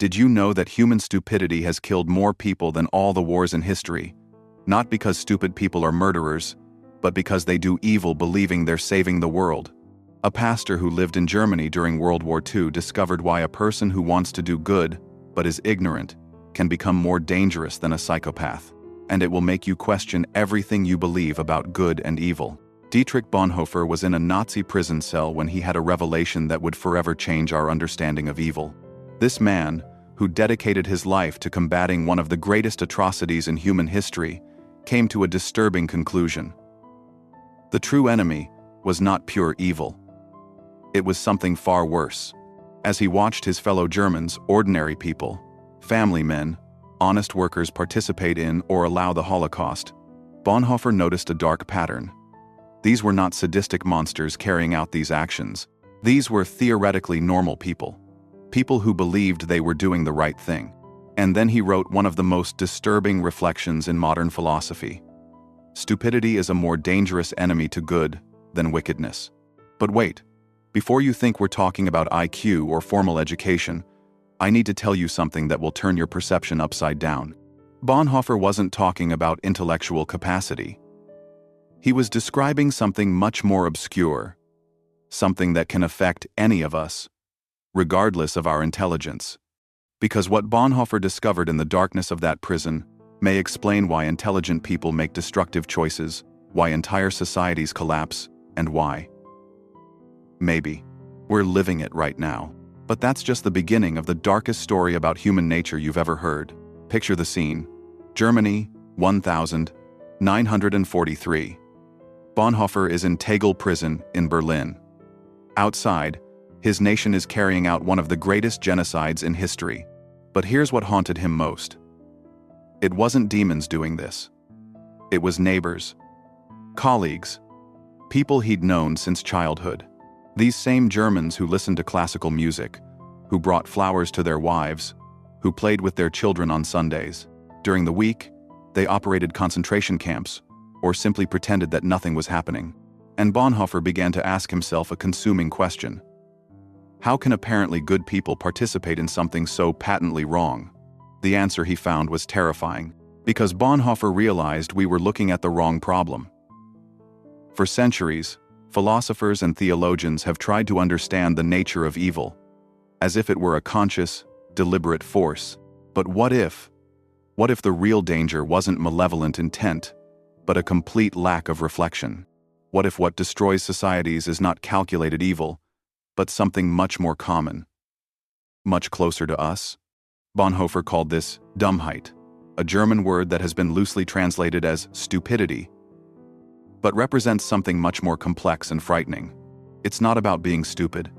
Did you know that human stupidity has killed more people than all the wars in history? Not because stupid people are murderers, but because they do evil believing they're saving the world. A pastor who lived in Germany during World War II discovered why a person who wants to do good, but is ignorant, can become more dangerous than a psychopath. And it will make you question everything you believe about good and evil. Dietrich Bonhoeffer was in a Nazi prison cell when he had a revelation that would forever change our understanding of evil. This man, who dedicated his life to combating one of the greatest atrocities in human history, came to a disturbing conclusion. The true enemy was not pure evil. It was something far worse. As he watched his fellow Germans, ordinary people, family men, honest workers participate in or allow the Holocaust, Bonhoeffer noticed a dark pattern. These were not sadistic monsters carrying out these actions. These were theoretically normal people. People who believed they were doing the right thing. And then he wrote one of the most disturbing reflections in modern philosophy. Stupidity is a more dangerous enemy to good than wickedness. But wait, before you think we're talking about IQ or formal education, I need to tell you something that will turn your perception upside down. Bonhoeffer wasn't talking about intellectual capacity. He was describing something much more obscure, something that can affect any of us, regardless of our intelligence. Because what Bonhoeffer discovered in the darkness of that prison may explain why intelligent people make destructive choices, why entire societies collapse, and why. Maybe we're living it right now. But that's just the beginning of the darkest story about human nature you've ever heard. Picture the scene. Germany, 1943. Bonhoeffer is in Tegel prison in Berlin. Outside, his nation is carrying out one of the greatest genocides in history. But here's what haunted him most. It wasn't demons doing this. It was neighbors, colleagues, people he'd known since childhood. These same Germans who listened to classical music, who brought flowers to their wives, who played with their children on Sundays. During the week, they operated concentration camps, or simply pretended that nothing was happening. And Bonhoeffer began to ask himself a consuming question. How can apparently good people participate in something so patently wrong? The answer he found was terrifying, because Bonhoeffer realized we were looking at the wrong problem. For centuries, philosophers and theologians have tried to understand the nature of evil, as if it were a conscious, deliberate force. But what if the real danger wasn't malevolent intent, but a complete lack of reflection? What if what destroys societies is not calculated evil, but something much more common, much closer to us? Bonhoeffer called this Dummheit, a German word that has been loosely translated as stupidity, but represents something much more complex and frightening. It's not about being stupid.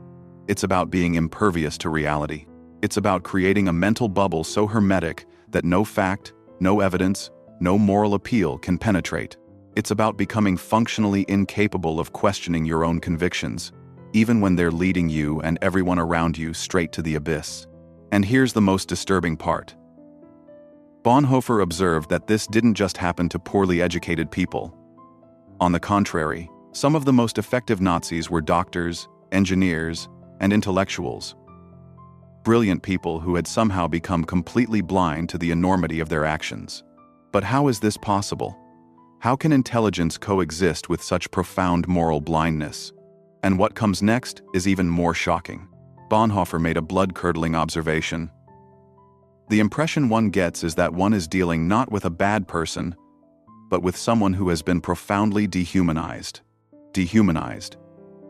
It's about being impervious to reality. It's about creating a mental bubble so hermetic that no fact, no evidence, no moral appeal can penetrate. It's about becoming functionally incapable of questioning your own convictions, even when they're leading you and everyone around you straight to the abyss. And here's the most disturbing part. Bonhoeffer observed that this didn't just happen to poorly educated people. On the contrary, some of the most effective Nazis were doctors, engineers, and intellectuals. Brilliant people who had somehow become completely blind to the enormity of their actions. But how is this possible? How can intelligence coexist with such profound moral blindness? And what comes next is even more shocking. Bonhoeffer made a blood-curdling observation. The impression one gets is that one is dealing not with a bad person, but with someone who has been profoundly dehumanized. Dehumanized,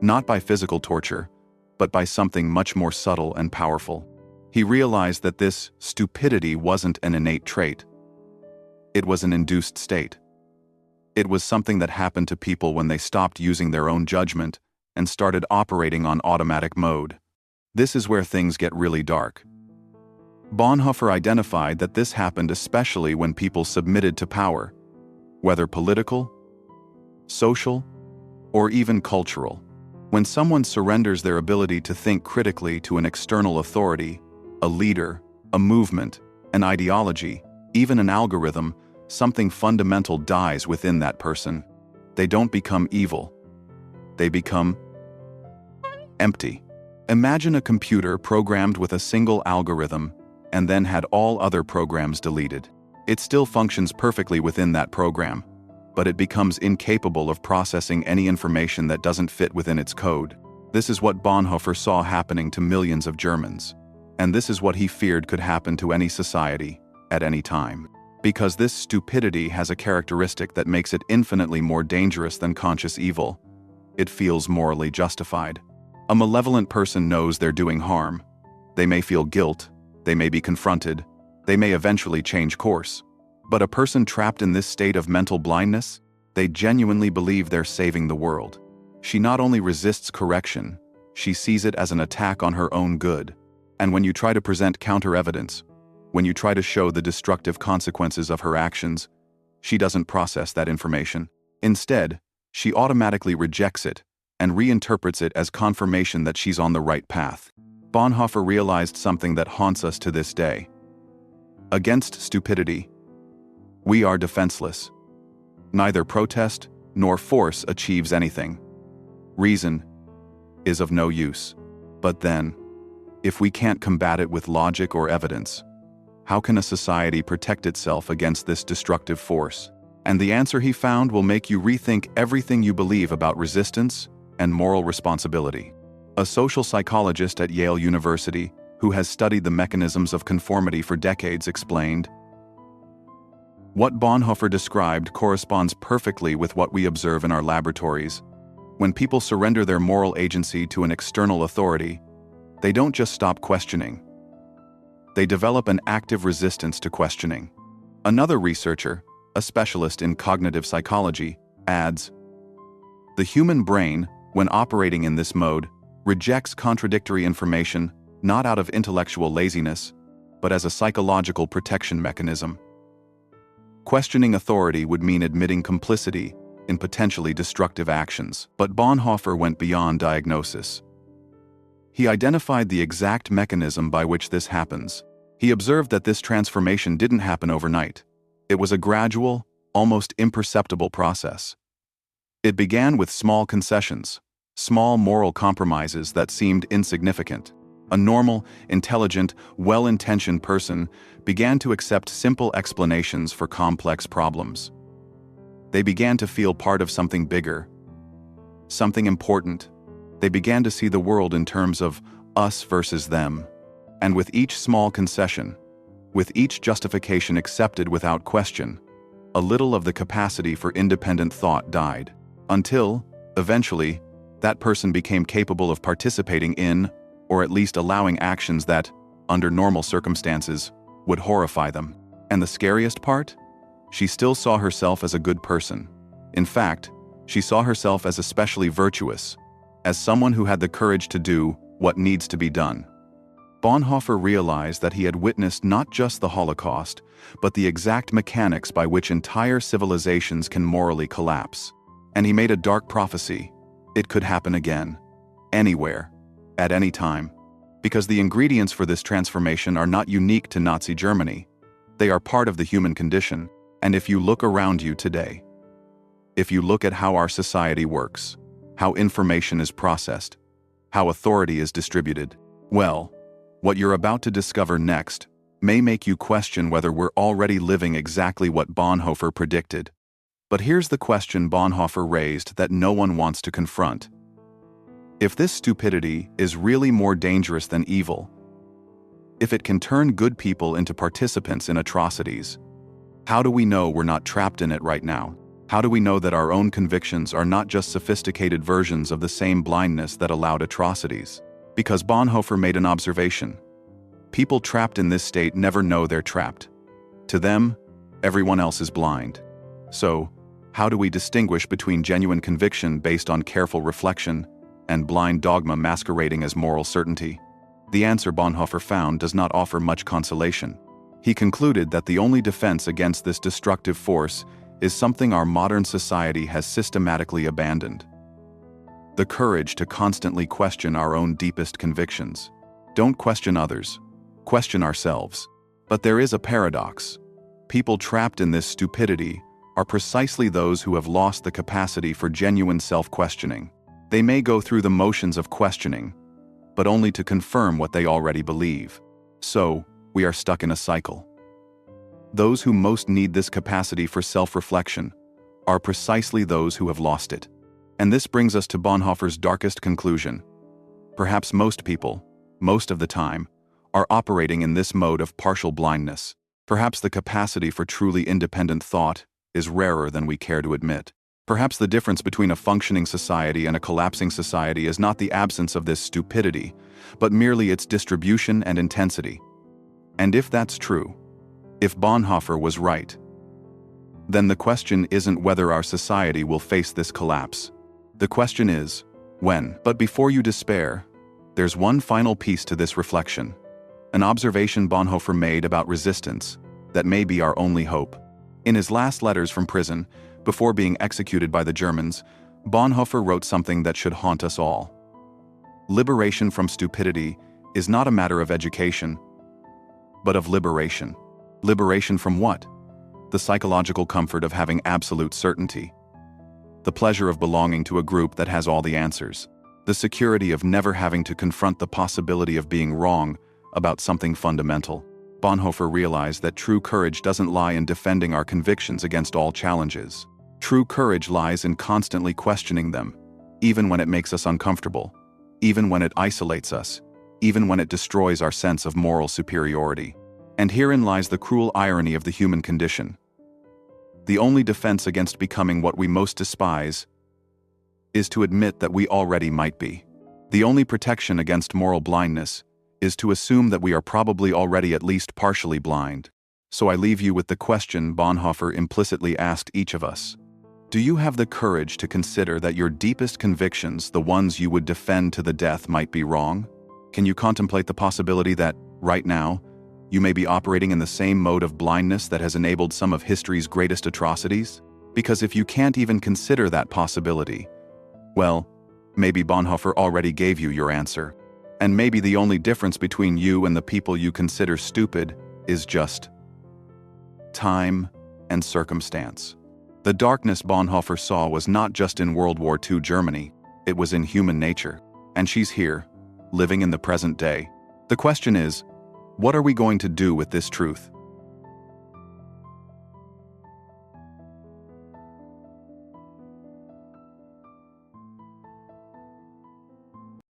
not by physical torture, but by something much more subtle and powerful. He realized that this stupidity wasn't an innate trait. It was an induced state. It was something that happened to people when they stopped using their own judgment and started operating on automatic mode. This is where things get really dark. Bonhoeffer identified that this happened especially when people submitted to power, whether political, social, or even cultural. When someone surrenders their ability to think critically to an external authority, a leader, a movement, an ideology, even an algorithm, something fundamental dies within that person. They don't become evil. They become empty. Imagine a computer programmed with a single algorithm, and then had all other programs deleted. It still functions perfectly within that program, but it becomes incapable of processing any information that doesn't fit within its code. This is what Bonhoeffer saw happening to millions of Germans. And this is what he feared could happen to any society, at any time. Because this stupidity has a characteristic that makes it infinitely more dangerous than conscious evil. It feels morally justified. A malevolent person knows they're doing harm. They may feel guilt, they may be confronted, they may eventually change course. But a person trapped in this state of mental blindness, they genuinely believe they're saving the world. She not only resists correction, she sees it as an attack on her own good. And when you try to present counter-evidence, when you try to show the destructive consequences of her actions, she doesn't process that information. Instead, she automatically rejects it and reinterprets it as confirmation that she's on the right path. Bonhoeffer realized something that haunts us to this day. Against stupidity, we are defenseless. Neither protest nor force achieves anything. Reason is of no use. But then, if we can't combat it with logic or evidence, how can a society protect itself against this destructive force? And the answer he found will make you rethink everything you believe about resistance and moral responsibility. A social psychologist at Yale University, who has studied the mechanisms of conformity for decades, explained, "What Bonhoeffer described corresponds perfectly with what we observe in our laboratories. When people surrender their moral agency to an external authority, they don't just stop questioning. They develop an active resistance to questioning." Another researcher, a specialist in cognitive psychology, adds, "The human brain, when operating in this mode, rejects contradictory information not out of intellectual laziness, but as a psychological protection mechanism. Questioning authority would mean admitting complicity in potentially destructive actions." But Bonhoeffer went beyond diagnosis. He identified the exact mechanism by which this happens. He observed that this transformation didn't happen overnight. It was a gradual, almost imperceptible process. It began with small concessions, small moral compromises that seemed insignificant. A normal, intelligent, well-intentioned person began to accept simple explanations for complex problems. They began to feel part of something bigger, something important. They began to see the world in terms of us versus them. And with each small concession, with each justification accepted without question, a little of the capacity for independent thought died. Until, eventually, that person became capable of participating in, or at least allowing actions that, under normal circumstances, would horrify them. And the scariest part? She still saw herself as a good person. In fact, she saw herself as especially virtuous, as someone who had the courage to do what needs to be done. Bonhoeffer realized that he had witnessed not just the Holocaust, but the exact mechanics by which entire civilizations can morally collapse. And he made a dark prophecy. It could happen again. Anywhere. At any time. Because the ingredients for this transformation are not unique to Nazi Germany. They are part of the human condition. And if you look around you today, if you look at how our society works, how information is processed, how authority is distributed, well, what you're about to discover next may make you question whether we're already living exactly what Bonhoeffer predicted. But here's the question Bonhoeffer raised that no one wants to confront. If this stupidity is really more dangerous than evil, if it can turn good people into participants in atrocities, how do we know we're not trapped in it right now? How do we know that our own convictions are not just sophisticated versions of the same blindness that allowed atrocities? Because Bonhoeffer made an observation. People trapped in this state never know they're trapped. To them, everyone else is blind. So, how do we distinguish between genuine conviction based on careful reflection and blind dogma masquerading as moral certainty? The answer Bonhoeffer found does not offer much consolation. He concluded that the only defense against this destructive force is something our modern society has systematically abandoned. The courage to constantly question our own deepest convictions. Don't question others. Question ourselves. But there is a paradox. People trapped in this stupidity are precisely those who have lost the capacity for genuine self-questioning. They may go through the motions of questioning, but only to confirm what they already believe. So, we are stuck in a cycle. Those who most need this capacity for self-reflection are precisely those who have lost it. And this brings us to Bonhoeffer's darkest conclusion. Perhaps most people, most of the time, are operating in this mode of partial blindness. Perhaps the capacity for truly independent thought is rarer than we care to admit. Perhaps the difference between a functioning society and a collapsing society is not the absence of this stupidity, but merely its distribution and intensity. And if that's true, if Bonhoeffer was right, then the question isn't whether our society will face this collapse. The question is, when? But before you despair, there's one final piece to this reflection. An observation Bonhoeffer made about resistance that may be our only hope. In his last letters from prison, before being executed by the Germans, Bonhoeffer wrote something that should haunt us all. Liberation from stupidity is not a matter of education, but of liberation. Liberation from what? The psychological comfort of having absolute certainty. The pleasure of belonging to a group that has all the answers. The security of never having to confront the possibility of being wrong about something fundamental. Bonhoeffer realized that true courage doesn't lie in defending our convictions against all challenges. True courage lies in constantly questioning them, even when it makes us uncomfortable, even when it isolates us, even when it destroys our sense of moral superiority. And herein lies the cruel irony of the human condition. The only defense against becoming what we most despise is to admit that we already might be. The only protection against moral blindness is to assume that we are probably already at least partially blind. So I leave you with the question Bonhoeffer implicitly asked each of us. Do you have the courage to consider that your deepest convictions, the ones you would defend to the death, might be wrong? Can you contemplate the possibility that, right now, you may be operating in the same mode of blindness that has enabled some of history's greatest atrocities? Because if you can't even consider that possibility, well, maybe Bonhoeffer already gave you your answer. And maybe the only difference between you and the people you consider stupid is just time and circumstance. The darkness Bonhoeffer saw was not just in World War II Germany, it was in human nature. And she's here, living in the present day. The question is, what are we going to do with this truth?